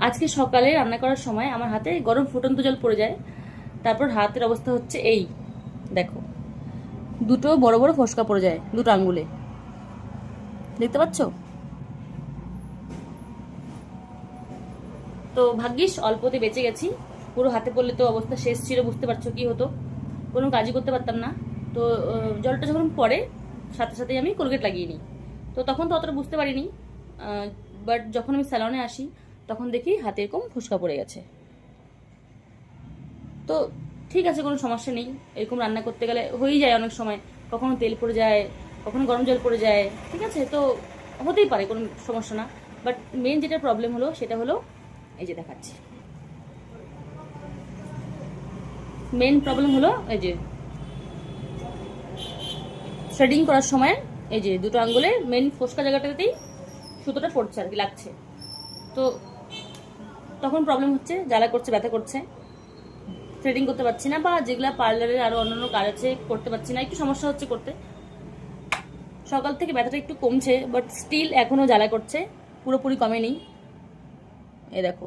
আজকে সকালে রান্না করার সময় আমার হাতে গরম ফুটন্ত জল পড়ে যায়, তারপর হাতের অবস্থা হচ্ছে এই দেখো, দুটো বড় বড় ফোসকা পড়ে যায় দুটো আঙ্গুলে, দেখতে পাচ্ছ? তো ভাগ্যিস অল্পতে বেঁচে গেছি, পুরো হাতে পড়লে তো অবস্থা শেষ ছিল, বুঝতে পারছো কি হতো, কোনো কাজই করতে পারতাম না। তো জলটা যখন পড়ে সাথে সাথেই আমি কোলগেট লাগিয়ে নিই, তো তখন তো অতটা বুঝতে পারিনি, বাট যখন আমি স্যালনে আসি তখন দেখি হাতে এরকম ফোসকা পড়ে গেছে। তো ঠিক আছে, কোনো সমস্যা নেই, এরকম রান্না করতে গেলে হয়েই যায় অনেক সময়, কখনো তেল পড়ে যায়, কখনো গরম জল পড়ে যায়, ঠিক আছে, তো হতেই পারে, কোনো সমস্যা না। বাট মেন যেটা প্রবলেম হলো সেটা হলো এই যে দেখাচ্ছি, মেন প্রবলেম হলো এই যে থ্রেডিং করার সময় এই যে দুটো আঙ্গুলে মেন ফোসকা জায়গাটাতেই সুতোটা পড়ছে আর কি, লাগছে। তো তখন প্রবলেম হচ্ছে, জ্বালা করছে, ব্যথা করছে, থ্রেডিং করতে পারছি না, বা যেগুলা পার্লারের আরো অন্যান্য কাজ আছে করতে পারছি না, একটু সমস্যা হচ্ছে করতে। সকাল থেকে ব্যথাটা একটু কমছে, বাট স্টিল এখনো জ্বালা করছে, পুরোপুরি কমেনি। এই দেখো,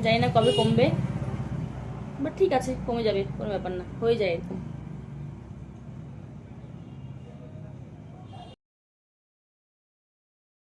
জানি না কবে কমবে, বাট ঠিক আছে, কমে যাবে, কোনো ব্যাপার না, হয়ে যায় এরকম।